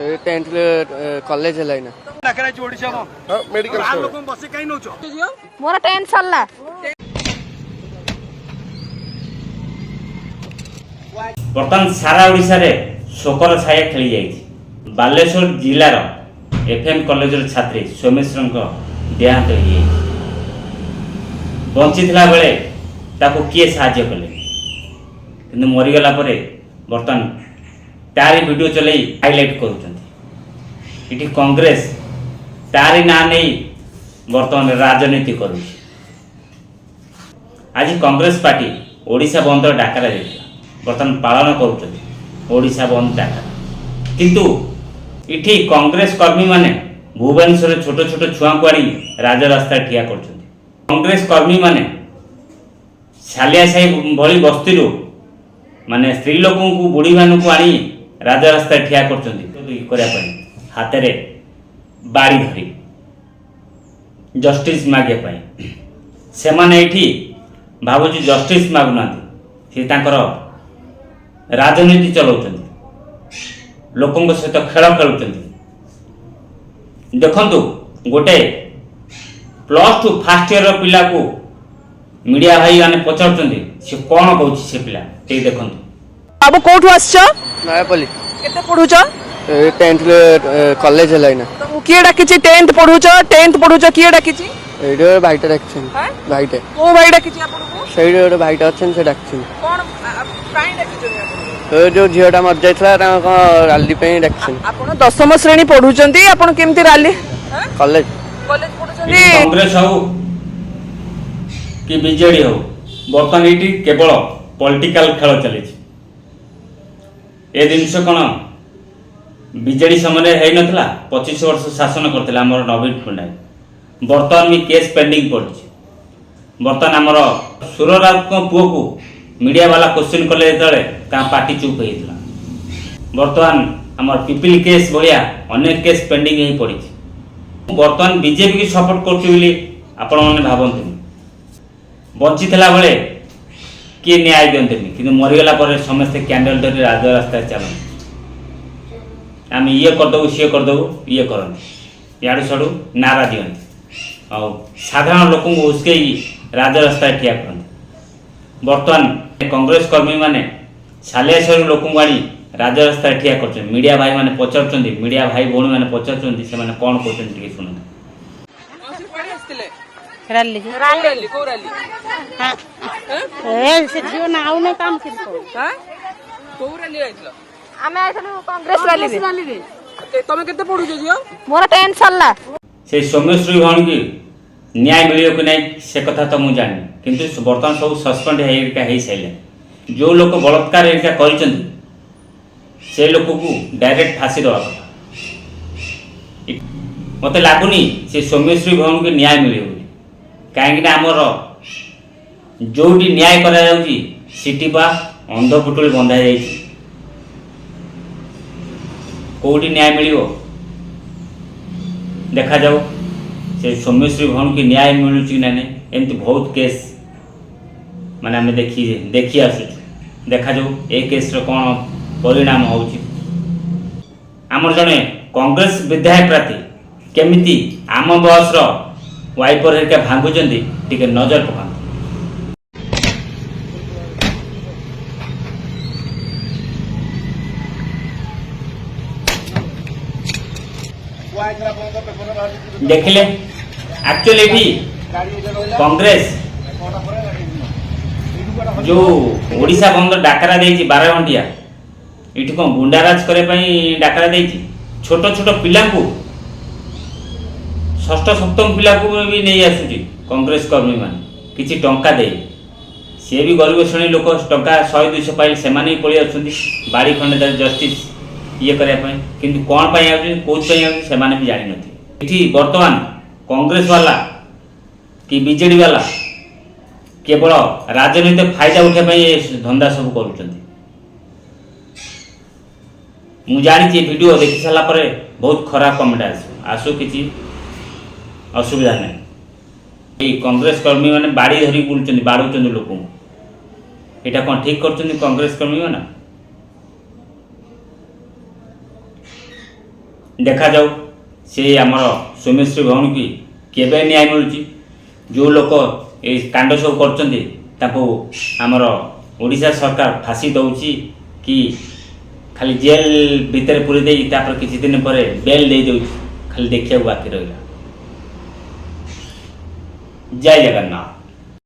10th college है ना medical मोर 10 सरला बर्तमान सारा ओडिशा रे शोकर छाया खेली जाइछि। बालेश्वर जिलार एफएम कॉलेजर छात्री सोमेश्वर देहांत हो बंचीला बेले ताको किए साहाय्य कले कि मरीगला बर्तमान तारी वीडियो चले हाइलाइट करुँच कांग्रेस तारी ना नहीं बर्तमान राजनीति करुँच। आज कांग्रेस पार्टी ओडिशा बंद डाकरा बर्तमान पालन करुँचा बंद डाकरा किंतु इठी कांग्रेस कर्मी माने भुवनेश्वर छोट छोट छुआ को आनी राजरास्ता ठिया कर कांग्रेस कर्मी माने सालिया साही भली बस्ती माने स्त्री लोकों को बुढ़ी मान को आनी राजरास्ता ठिया कर हाथ में बाड़ी धरी जस्टिस मागे से माने भावुँ जस्टिस मागुना सी राजनीति चलाउछन्ति लोकों सहित खेल खेलुछन्ति। देखंतु गोटे +2 फास्ट इयर पिला को मीडिया भाई माने पचारुछन्ति से कोन कहूछि से पिला ते देखंतु। बाबू कोठु आछो नयापल्ली केते पढुछ 10th कॉलेज है ना तो किए डाकिछि 10th पढुछ किए डाकिछि एडो भाईटा डाकछन भाईटे को भाई डाकिछि आपन को सही एडो भाईटा अछन से डाकछन कोन काई डाकिछि जो झीटा मर जाइला राली डाकछन आपन 10th श्रेणी पढुछन्ती आपन केमती राली कॉलेज कॉलेज पढुछन्ती कांग्रेस हो कि बीजेडी हो बर्तमान ये केवल पॉलिटिकल खेल चली ए जिनस कौन बीजेडी समय है नथिला 25 वर्ष शासन करथिला हमर नवीन पट्टनायक बर्तमान भी केस पेंडिंग पड़ी बर्तमान आमर सुरराउत पुओ को मीडिया वाला क्वेश्चन कले पार्टी चुप होता बर्तमान आमर पिपिल केस भाया अनेक केस पेंडिंग हो पड़ी बर्तमान बीजेपी की सपोर्ट कर भावती बंचीला बेले किए न्याय दिंते कि मरीगला समस्ते कैंडल धरी राजरास्ता चलते आम ये करदेबू सी करदेबू ये करते याड़ू साड़ू नारा दिखती और साधारण लोक उस्के राजरास्ता ठिया करते बर्तमान कांग्रेस कर्मी माने सालियासर लोक आनी राजरास्ता ठिया कर मीडिया भाई माने पचार मीडिया भाई भौणी माने पचार से कौन कहते शुणु रैली रैली को रैली हां ए से जियो ना आउ ने काम किन को हां को रैली आइतलो आमे आइतलो कांग्रेस रैली रे तमे केते पढु जियो मोर 10 सरला से सोमेश्वरी भौणी की न्याय मिलियो कि नहीं से कथा तो मुझे जानी किंतु बर्तमान सब सस्पेंड है सारे जो लोग बलात्कार एरिका कर से लोक को डायरेक्ट फांसी दवा कथा मत लगुनि से सोमेश्वरी भौणी की न्याय मिले कहीं आमर जो न्याय करा सिटिपा अंधपुटुली बंधा कौटी न्याय मिल देखा जाओ से सोमेश्वरी भौणी की न्याय मिलूँ कि ना एमती बहुत केस माने आम देखी आसु देखा जाऊ ए केस कौन परिणाम होमर जड़े कांग्रेस विधायक प्रार्थी केमिति आम बस वाइपर हेरिका भांगुचंदी टिके नजर पका देखिले एक्चुअली कांग्रेस जो ओडिशा बंद डाकरा देछि 12 घंटिया इठी कोन गुंडाराज करे पई डाकरा देछि छोट छोट पिला को षष्ठ सप्तम पिला को भी नहीं आसुची कांग्रेस कर्मी मान किसी टंका दे सी भी गरीब श्रेणी लोक टंका 100-200 पाइल से पलि आसुंती बाड़ी खंडे जस्टिस ये करने किंतु कौन कौन भी जानी नी बर्तमान कांग्रेस वाला कि बीजेडी वाला केवल राजनीति फायदा उठाई धंदा सब कर जानी वीडियो देखी सारा बहुत खराब कमेंट आसू किसी असुविधा नहीं कांग्रेस कर्मी मैंने बाड़ी धरी बुलूँ बाड़ू लोक यहाँ कौन ठीक कर कांग्रेस कर्मी मैंने ଦେଖାଯାଉ ସେ ଆମର ସୌମ୍ୟଶ୍ରୀ ଭଉଣୀକି କେବେ ନ୍ୟାୟ ମିଳୁଛି। ଯେଉଁ ଲୋକ ଏଇ କାଣ୍ଡ ସବୁ କରୁଛନ୍ତି ତାଙ୍କୁ ଆମର ଓଡ଼ିଶା ସରକାର ଫାଶୀ ଦେଉଛି କି ଖାଲି ଜେଲ୍ ଭିତରେ ପୁରେଇ ଦେଇ ତାପରେ କିଛି ଦିନ ପରେ ବେଲ୍ ଦେଇଦେଉଛି, ଖାଲି ଦେଖିବାକୁ ବାକି ରହିଲା। ଜୟ ଜଗନ୍ନାଥ।